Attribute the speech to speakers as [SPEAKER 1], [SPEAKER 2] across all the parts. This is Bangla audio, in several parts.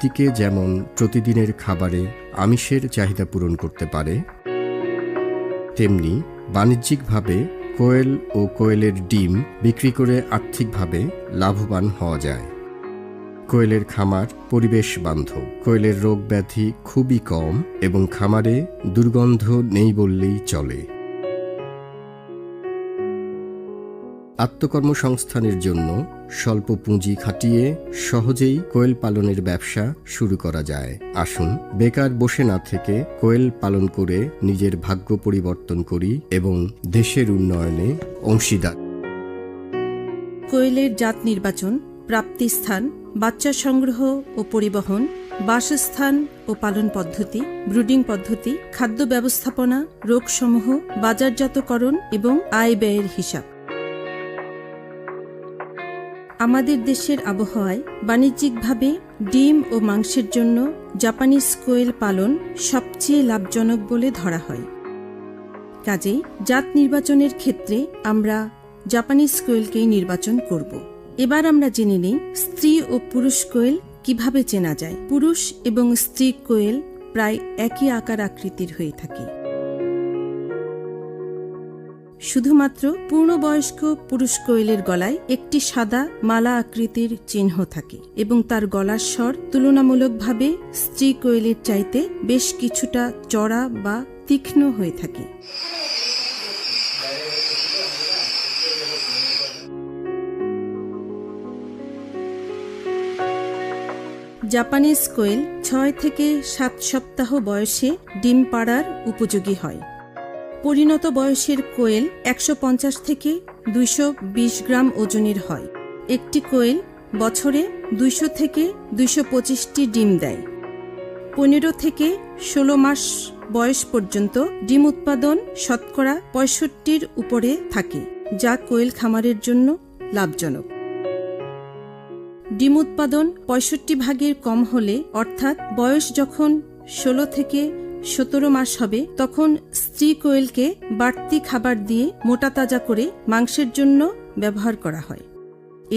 [SPEAKER 1] ব্যক্তিকে যেমন প্রতিদিনের খাবারে আমিষের চাহিদা পূরণ করতে পারে, তেমনি বাণিজ্যিকভাবে কোয়েল ও কোয়েলের ডিম বিক্রি করে আর্থিকভাবে লাভবান হওয়া যায়। কোয়েলের খামার পরিবেশ বান্ধব, কোয়েলের রোগ ব্যাধি খুবই কম এবং খামারে দুর্গন্ধ নেই বললেই চলে। আত্মকর্মসংস্থানের জন্য স্বল্প পুঁজি খাটিয়ে সহজেই কোয়েল পালনের ব্যবসা শুরু করা যায়। আসুন বেকার বসে না থেকে কোয়েল পালন করে নিজের ভাগ্য পরিবর্তন করি এবং দেশের উন্নয়নে অংশীদার।
[SPEAKER 2] কোয়েলের জাত নির্বাচন, প্রাপ্তিস্থান, বাচ্চা সংগ্রহ ও পরিবহন, বাসস্থান ও পালন পদ্ধতি, ব্রুডিং পদ্ধতি, খাদ্য ব্যবস্থাপনা, রোগসমূহ, বাজারজাতকরণ এবং আয় ব্যয়ের হিসাব। আমাদের দেশের আবহাওয়ায় বাণিজ্যিকভাবে ডিম ও মাংসের জন্য জাপানিজ কোয়েল পালন সবচেয়ে লাভজনক বলে ধরা হয়। কাজেই জাত নির্বাচনের ক্ষেত্রে আমরা জাপানিজ কোয়েলকেই নির্বাচন করব। এবার আমরা জেনে নিই স্ত্রী ও পুরুষ কোয়েল কিভাবে চেনা যায়। পুরুষ এবং স্ত্রী কোয়েল প্রায় একই আকার আকৃতির হয়ে থাকে। শুধুমাত্র পূর্ণবয়স্ক পুরুষ কোয়েলের গলায় একটি সাদা মালা আকৃতির চিহ্ন থাকে এবং তার গলার স্বর তুলনামূলকভাবে স্ত্রী কোয়েলের চাইতে বেশ কিছুটা চড়া বা তীক্ষ্ণ হয়ে থাকে। জাপানিজ কোয়েল 6 থেকে 7 সপ্তাহ বয়সে ডিম পাড়ার উপযোগী হয়। পরিণত বয়সের কোয়েল 150 থেকে 220 গ্রাম ওজনের হয়। একটি কোয়েল বছরে 200 থেকে 225টি ডিম দেয়। 15 থেকে 16 মাস বয়স পর্যন্ত ডিম উৎপাদন শতকরা 65-র উপরে থাকে, যা কোয়েল খামারের জন্য লাভজনক। ডিম উৎপাদন 65 ভাগের কম হলে, অর্থাৎ বয়স যখন 16 থেকে 17 মাস হবে, তখন স্ত্রী কোয়েলকে বাড়তি খাবার দিয়ে মোটাতাজা করে মাংসের জন্য ব্যবহার করা হয়।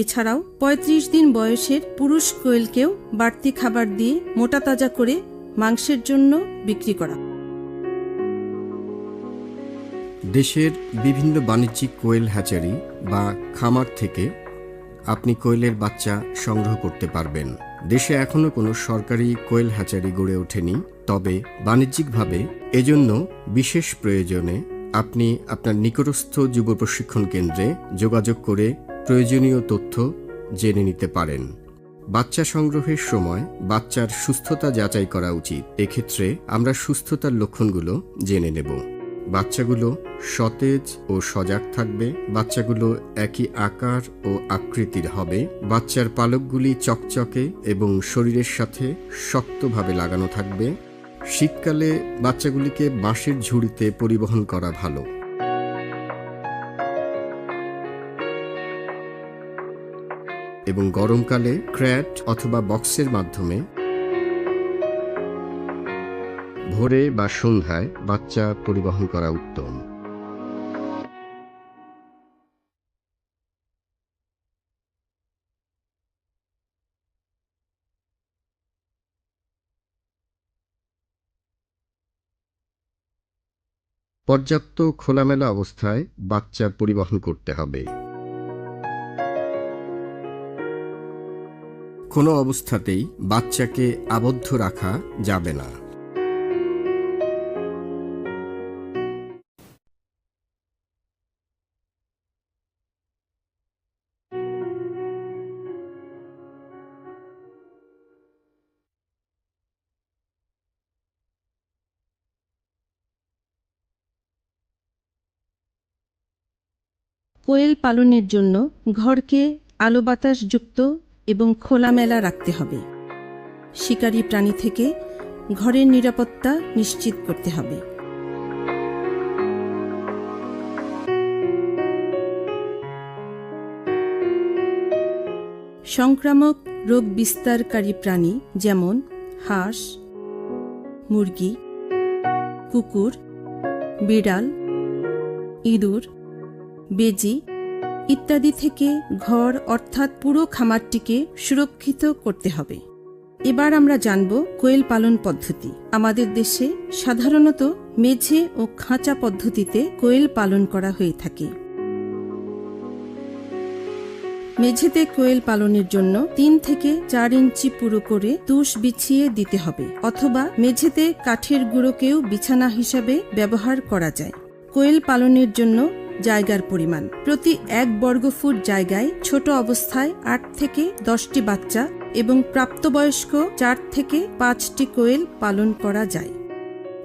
[SPEAKER 2] এছাড়াও 35 দিন বয়সের পুরুষ কোয়েলকেও বাড়তি খাবার দিয়ে মোটাতাজা করে মাংসের জন্য বিক্রি করা।
[SPEAKER 1] দেশের বিভিন্ন বাণিজ্যিক কোয়েল হ্যাচারি বা খামার থেকে আপনি কোয়েলের বাচ্চা সংগ্রহ করতে পারবেন। দেশে এখনও কোনো সরকারি কোয়েল হ্যাচারি গড়ে ওঠেনি, তবে বাণিজ্যিকভাবে এজন্য বিশেষ প্রয়োজনে আপনি আপনার নিকটস্থ যুব প্রশিক্ষণ কেন্দ্রে যোগাযোগ করে প্রয়োজনীয় তথ্য জেনে নিতে পারেন। বাচ্চা সংগ্রহের সময় বাচ্চার সুস্থতা যাচাই করা উচিত। এক্ষেত্রে আমরা সুস্থতার লক্ষণগুলো জেনে নেব। বাচ্চাগুলো সতেজ ও সজাগ থাকবে, বাচ্চাগুলো একই আকার ও আকৃতির হবে, বাচ্চার পালকগুলি চকচকে এবং শরীরের সাথে শক্তভাবে লাগানো থাকবে। শীতকালে বাচ্চাগুলিকে বাঁশের ঝুড়িতে পরিবহন করা ভালো। এবং গরমকালে ক্র্যাট অথবা বক্সের মাধ্যমে ভোরে বা সন্ধ্যায় বাচ্চা পরিবহন করা উত্তম। পর্যাপ্ত খোলামেলা অবস্থায় বাচ্চা পরিবহন করতে হবে। কোনো অবস্থাতেই বাচ্চাকে আবদ্ধ রাখা যাবে না।
[SPEAKER 2] কোয়েল পালনের জন্য ঘরকে আলো বাতাসযুক্ত এবং খোলামেলা রাখতে হবে। শিকারী প্রাণী থেকে ঘরের নিরাপত্তা নিশ্চিত করতে হবে। সংক্রামক রোগ বিস্তারকারী প্রাণী যেমন হাঁস, মুরগি, কুকুর, বিড়াল, ইঁদুর, বেজি ইত্যাদি থেকে ঘর অর্থাৎ পুরো খামারটিকে সুরক্ষিত করতে হবে। এবার আমরা জানব কোয়েল পালন পদ্ধতি। আমাদের দেশে সাধারণত মেঝে ও খাঁচা পদ্ধতিতে কোয়েল পালন করা হয়ে থাকে। মেঝেতে কোয়েল পালনের জন্য 3 থেকে 4 ইঞ্চি পুরো করে তুষ বিছিয়ে দিতে হবে, অথবা মেঝেতে কাঠের গুঁড়োকেও বিছানা হিসাবে ব্যবহার করা যায়। কোয়েল পালনের জন্য জায়গার পরিমাণ: প্রতি 1 বর্গফুট জায়গায় ছোট অবস্থায় 8 থেকে 10টি বাচ্চা এবং প্রাপ্তবয়স্ক 4 থেকে 5টি কোয়েল পালন করা যায়।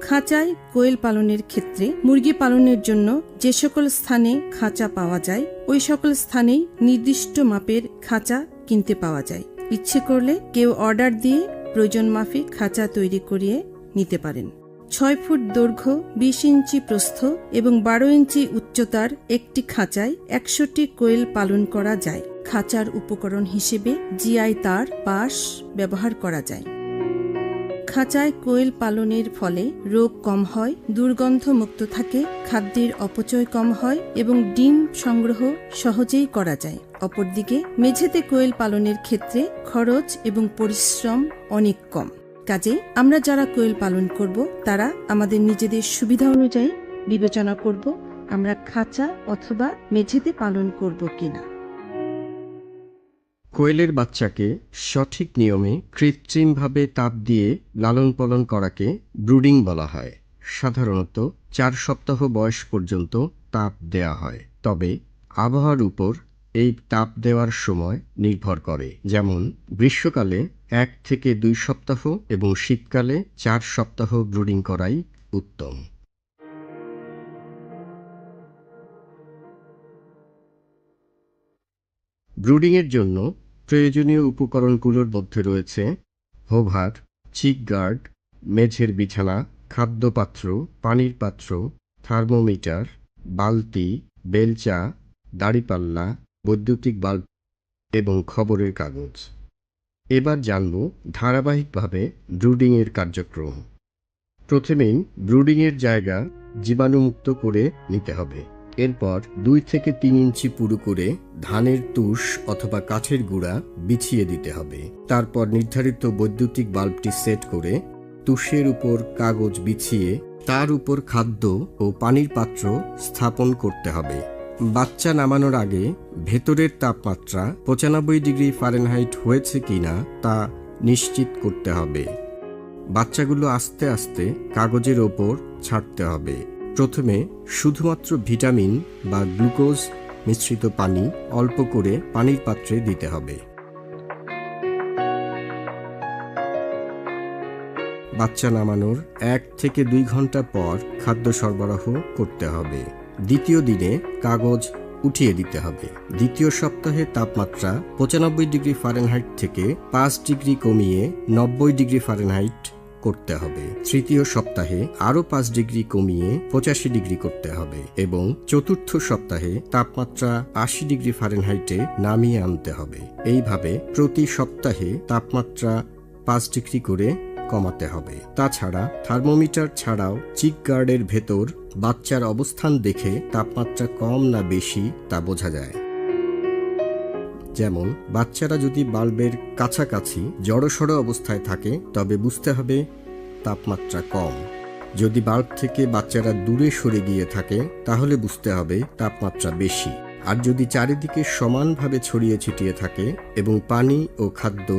[SPEAKER 2] খাঁচায় কোয়েল পালনের ক্ষেত্রে মুরগি পালনের জন্য যে সকল স্থানে খাঁচা পাওয়া যায় ওই সকল স্থানেই নির্দিষ্ট মাপের খাঁচা কিনতে পাওয়া যায়। ইচ্ছে করলে কেউ অর্ডার দিয়ে প্রয়োজন মাফিক খাঁচা তৈরি করিয়ে নিতে পারেন। 6 ফুট দৈর্ঘ্য, 20 ইঞ্চি প্রস্থ এবং 12 ইঞ্চি উচ্চতার একটি খাঁচায় 100টি কোয়েল পালন করা যায়। খাঁচার উপকরণ হিসেবে জিআই তার, বাঁশ ব্যবহার করা যায়। খাঁচায় কোয়েল পালনের ফলে রোগ কম হয়, দুর্গন্ধ মুক্ত থাকে, খাদ্যের অপচয় কম হয় এবং ডিম সংগ্রহ সহজেই করা যায়। অপরদিকে মেঝেতে কোয়েল পালনের ক্ষেত্রে খরচ এবং পরিশ্রম অনেক কম। কাজেই আমরা যারা কোয়েল পালন করব তারা আমাদের নিজেদের সুবিধা অনুযায়ী বিবেচনা করব আমরা খাঁচা অথবা মেঝেতে পালন করব কিনা।
[SPEAKER 1] কোয়েলের বাচ্চাকে সঠিক নিয়মে কৃত্রিমভাবে তাপ দিয়ে লালন পালন করাকে ব্রুডিং বলা হয়। সাধারণত 4 সপ্তাহ বয়স পর্যন্ত তাপ দেয়া হয়, তবে আবহাওয়ার উপর এই তাপ দেওয়ার সময় নির্ভর করে। যেমন গ্রীষ্মকালে 1 থেকে 2 সপ্তাহ এবং শীতকালে 4 সপ্তাহ ব্রুডিং করাই উত্তম। ব্রুডিংয়ের জন্য প্রয়োজনীয় উপকরণগুলোর মধ্যে রয়েছে হোভার, চিক গার্ড, মেঝের বিছানা, খাদ্যপাত্র, পানির পাত্র, থার্মোমিটার, বালতি, বেলচা, দাঁড়িপাল্লা, বৈদ্যুতিক বাল্ব এবং খবরের কাগজ। এবার জানব ধারাবাহিকভাবে ব্রুডিংয়ের কার্যক্রম। প্রথমেই ব্রুডিংয়ের জায়গা জীবাণুমুক্ত করে নিতে হবে। এরপর 2 থেকে 3 ইঞ্চি পুরু করে ধানের তুষ অথবা কাঠের গুঁড়া বিছিয়ে দিতে হবে। তারপর নির্ধারিত বৈদ্যুতিক বাল্বটি সেট করে তুষের উপর কাগজ বিছিয়ে তার উপর খাদ্য ও পানির পাত্র স্থাপন করতে হবে। বাচ্চা নামানোর আগে ভেতরের তাপমাত্রা 95 ডিগ্রি ফারেনহাইট হয়েছে কিনা তা নিশ্চিত করতে হবে। বাচ্চাগুলো আস্তে আস্তে কাগজের ওপর ছাড়তে হবে। প্রথমে শুধুমাত্র ভিটামিন বা গ্লুকোজ মিশ্রিত পানি অল্প করে পানির পাত্রে দিতে হবে। বাচ্চা নামানোর 1 থেকে 2 ঘন্টা পর খাদ্য সরবরাহ করতে হবে। দ্বিতীয় দিনে কাগজ উঠিয়ে দিতে হবে। দ্বিতীয় সপ্তাহে তাপমাত্রা 95 ডিগ্রি ফারেনহাইট থেকে 5 ডিগ্রি কমিয়ে 90 ডিগ্রি ফারেনহাইট করতে হবে। তৃতীয় সপ্তাহে আরও 5 ডিগ্রি কমিয়ে 85 ডিগ্রি করতে হবে এবং চতুর্থ সপ্তাহে তাপমাত্রা 80 ডিগ্রি ফারেনহাইটে নামিয়ে আনতে হবে। এইভাবে প্রতি সপ্তাহে তাপমাত্রা 5 ডিগ্রি করে কমাতে হবে। তাছাড়া থার্মোমিটার ছাড়াও চিক গার্ডের ভেতর বাচ্চার অবস্থান দেখে তাপমাত্রা কম না বেশি তা বোঝা যায়। যেমন বাচ্চারা যদি বাল্বের কাছাকাছি জড়সড় অবস্থায় থাকে তবে বুঝতে হবে তাপমাত্রা কম। যদি বাল্ব থেকে বাচ্চারা দূরে সরে গিয়ে থাকে তাহলে বুঝতে হবে তাপমাত্রা বেশি। আর যদি চারিদিকে সমানভাবে ছড়িয়ে ছিটিয়ে থাকে এবং পানি ও খাদ্য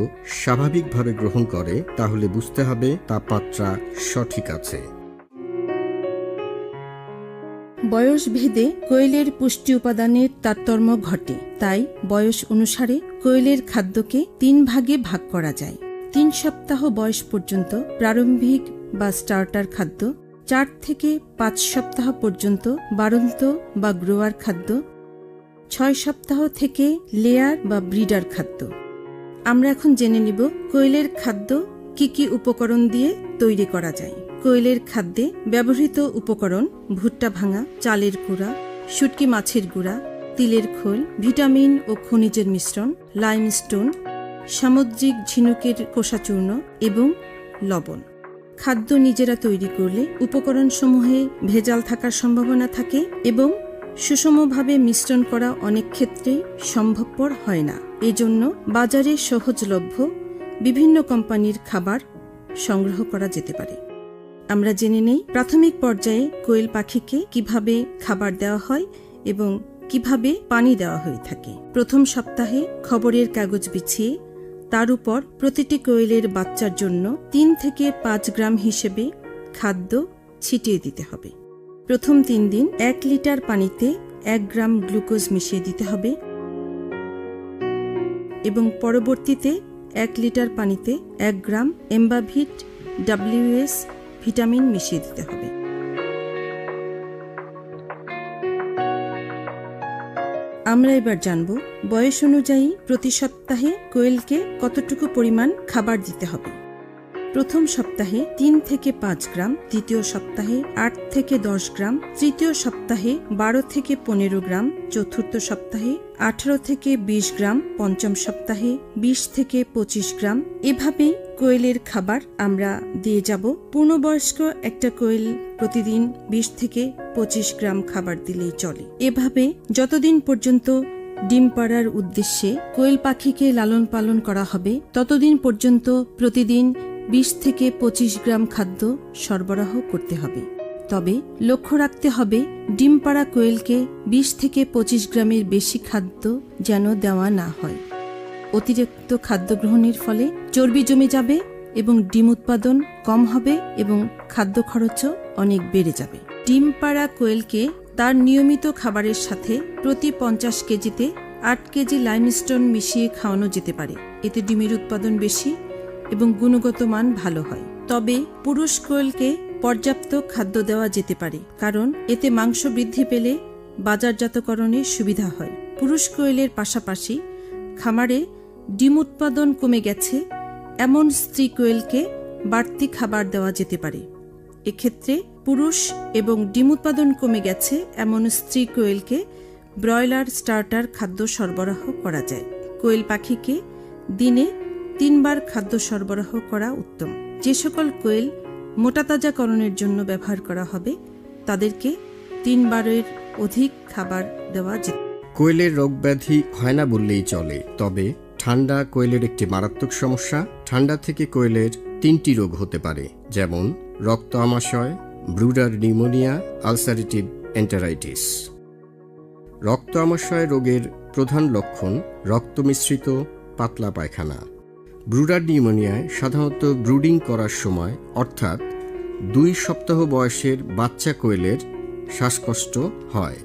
[SPEAKER 1] স্বাভাবিকভাবে গ্রহণ করে তাহলে বুঝতে হবে তাপমাত্রা সঠিক আছে।
[SPEAKER 2] বয়স ভেদে কোয়েলের পুষ্টি উপাদানের তারতম্য ঘটে, তাই বয়স অনুসারে কোয়েলের খাদ্যকে 3 ভাগে ভাগ করা যায়। 3 সপ্তাহ বয়স পর্যন্ত প্রারম্ভিক বা স্টার্টার খাদ্য, 4 থেকে 5 সপ্তাহ পর্যন্ত বাড়ন্ত বা গ্রোয়ার খাদ্য, 6 সপ্তাহ থেকে লেয়ার বা ব্রিডার খাদ্য। আমরা এখন জেনে নিব কোয়েলের খাদ্য কি কি উপকরণ দিয়ে তৈরি করা যায়। কোয়েলের খাদ্যে ব্যবহৃত উপকরণ: ভুট্টা ভাঙা, চালের গুঁড়া, শুটকি মাছের গুঁড়া, তিলের খোল, ভিটামিন ও খনিজের মিশ্রণ, লাইমস্টোন, সামুদ্রিক ঝিনুকের খোসাচূর্ণ এবং লবণ। খাদ্য নিজেরা তৈরি করলে উপকরণসমূহে ভেজাল থাকার সম্ভাবনা থাকে এবং সুষমভাবে মিশ্রণ করা অনেক ক্ষেত্রেই সম্ভবপর হয় না। এজন্য বাজারে সহজলভ্য বিভিন্ন কোম্পানির খাবার সংগ্রহ করা যেতে পারে। আমরা জেনে নেই প্রাথমিক পর্যায়ে কোয়েল পাখিকে কিভাবে খাবার দেওয়া হয় এবং কিভাবে পানি দেওয়া হয়ে থাকে। প্রথম সপ্তাহে খবরের কাগজ বিছিয়ে তার উপর প্রতিটি কোয়েলের বাচ্চার জন্য 3 থেকে 5 গ্রাম হিসেবে খাদ্য ছিটিয়ে দিতে হবে। প্রথম 3 দিন 1 লিটার পানিতে 1 গ্রাম গ্লুকোজ মিশিয়ে দিতে হবে এবং পরবর্তীতে 1 লিটার পানিতে 1 গ্রাম এম্বাভিট WS ভিটামিন মিশিয়ে দিতে হবে। আমরা এবার জানব বয়স অনুযায়ী প্রতি সপ্তাহে কোয়েলকে কতটুকু পরিমাণ খাবার দিতে হবে। প্রথম সপ্তাহে 3 থেকে 5 গ্রাম, দ্বিতীয় সপ্তাহে 8 থেকে 10 গ্রাম, তৃতীয় সপ্তাহে 12 থেকে 15 গ্রাম, চতুর্থ সপ্তাহে 18 থেকে 20 গ্রাম, পঞ্চম সপ্তাহে 20 থেকে 25 গ্রাম। এভাবে কোয়েলের খাবার আমরা দিয়ে যাব। পূর্ণবয়স্ক একটা কোয়েল প্রতিদিন 20 থেকে 25 গ্রাম খাবার দিলেই চলে। এভাবে যতদিন পর্যন্ত ডিম পাড়ার উদ্দেশ্যে কোয়েল পাখিকে লালন পালন করা হবে ততদিন পর্যন্ত প্রতিদিন 20 থেকে 25 গ্রাম খাদ্য সরবরাহ করতে হবে। তবে লক্ষ্য রাখতে হবে ডিম পাড়া কোয়েলকে 20 থেকে 25 গ্রামের বেশি খাদ্য যেন দেওয়া না হয়। অতিরিক্ত খাদ্য গ্রহণের ফলে চর্বি জমে যাবে এবং ডিম উৎপাদন কম হবে এবং খাদ্য খরচও অনেক বেড়ে যাবে। ডিম পাড়া কোয়েলকে তার নিয়মিত খাবারের সাথে প্রতি 50 কেজিতে 8 কেজি লাইমস্টোন মিশিয়ে খাওয়ানো যেতে পারে। এতে ডিমের উৎপাদন বেশি এবং গুণগত মান ভালো হয়। তবে পুরুষ কোয়েলকে পর্যাপ্ত খাদ্য দেওয়া যেতে পারে, কারণ এতে মাংস বৃদ্ধি পেলে বাজারজাতকরণে সুবিধা হয়। পুরুষ কোয়েলের পাশাপাশি খামারে ডিম উৎপাদন কমে গেছে এমন স্ত্রী কোয়েলকে বাড়তি খাবার দেওয়া যেতে পারে। এক্ষেত্রে পুরুষ এবং ডিম উৎপাদন কমে গেছে এমন স্ত্রী কোয়েলকে ব্রয়লার স্টার্টার খাদ্য সরবরাহ করা যায়। কোয়েল পাখিকে দিনে 3 বার খাদ্য সরবরাহ করা উত্তম। যে সকল কোয়েল মোটাতাজাকরণের জন্য ব্যবহার করা হবে তাদেরকে 3 বারের অধিক খাবার দেওয়া যেত।
[SPEAKER 1] কোয়েলের রোগ ব্যাধি হয় না বললেই চলে, তবে ঠান্ডা কোয়েলের একটি মারাত্মক সমস্যা। ঠান্ডা থেকে কোয়েলের 3টি রোগ হতে পারে, যেমন রক্ত আমাশয়, ব্রুডার নিউমোনিয়া, আলসারেটিভ এন্টারাইটিস। রক্ত আমাশয় রোগের প্রধান লক্ষণ রক্ত মিশ্রিত পাতলা পায়খানা। ব্রুডার নিউমোনিয়ায় সাধারণত ব্রুডিং করার সময়, অর্থাৎ 2 সপ্তাহ বয়সের বাচ্চা কোয়েলের শ্বাসকষ্ট হয়।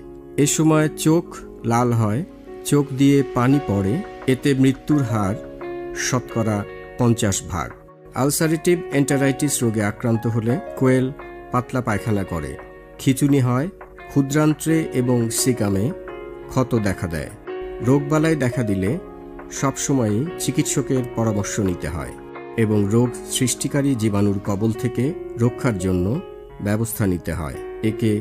[SPEAKER 1] এ সময় চোখ লাল হয়, চোখ দিয়ে পানি পড়ে, এতে মৃত্যুর হার শতকরা 50%। আলসারেটিভ এন্টারাইটিস রোগে আক্রান্ত হলে কোয়েল পাতলা পায়খানা করে, খিঁচুনি হয়, ক্ষুদ্রান্ত্রে এবং সিকামে ক্ষত দেখা দেয়। রোগবালাই দেখা দিলে সবসময়ই চিকিৎসকের পরামর্শ নিতে হয় এবং রোগ সৃষ্টিকারী জীবাণুর কবল থেকে রক্ষার জন্য ব্যবস্থা নিতে হয়। একে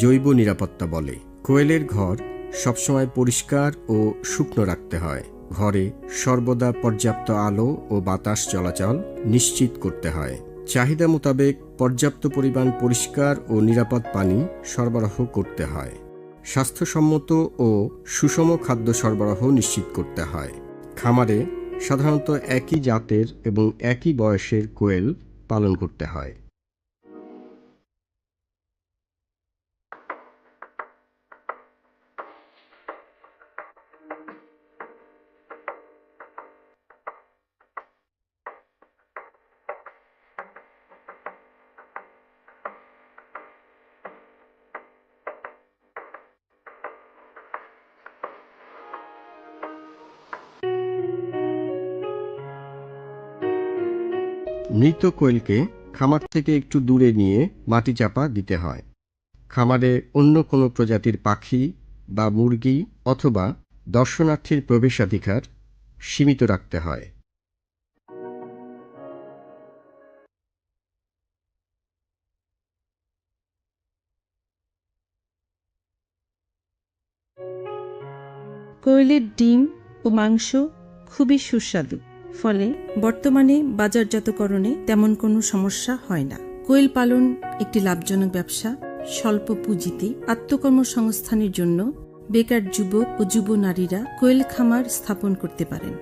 [SPEAKER 1] জৈব নিরাপত্তা বলে। কোয়েলের ঘর সবসময় পরিষ্কার ও শুকনো রাখতে হয়। ঘরে সর্বদা পর্যাপ্ত আলো ও বাতাস চলাচল নিশ্চিত করতে হয়। চাহিদা মোতাবেক পর্যাপ্ত পরিমাণ পরিষ্কার ও নিরাপদ পানি সরবরাহ করতে হয়। স্বাস্থ্যসম্মত ও সুষম খাদ্য সরবরাহ নিশ্চিত করতে হয়। খামারে সাধারণত একই জাতের এবং একই বয়সের কোয়েল পালন করতে হয়। মৃত কোয়েলকে খামার থেকে একটু দূরে নিয়ে মাটি চাপা দিতে হয়। খামারে অন্য কোনো প্রজাতির পাখি বা মুরগি অথবা দর্শনার্থীর প্রবেশাধিকার সীমিত রাখতে হয়।
[SPEAKER 2] কোয়েলের ডিম ও মাংস খুবই সুস্বাদু, ফলে বর্তমানে বাজারজাতকরণে তেমন কোনো সমস্যা হয় না। কোয়েল পালন একটি লাভজনক ব্যবসা। স্বল্প পুঁজিতে আত্মকর্মসংস্থানের জন্য বেকার যুবক ও যুব নারীরা কোয়েল খামার স্থাপন করতে পারেন।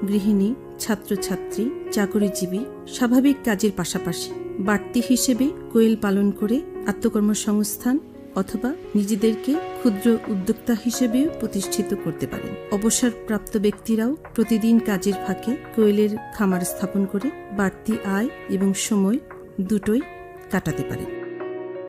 [SPEAKER 2] গৃহিণী, ছাত্রছাত্রী, চাকরিজীবী স্বাভাবিক কাজের পাশাপাশি বাড়তি হিসেবে কোয়েল পালন করে আত্মকর্মসংস্থান অথবা নিজেদেরকে ক্ষুদ্র উদ্যোক্তা হিসেবেও প্রতিষ্ঠিত করতে পারেন। অবসরপ্রাপ্ত ব্যক্তিরাও প্রতিদিন কাজের ফাঁকে কোয়েলের খামার স্থাপন করে বাড়তি আয় এবং সময় দুটোই কাটাতে পারেন।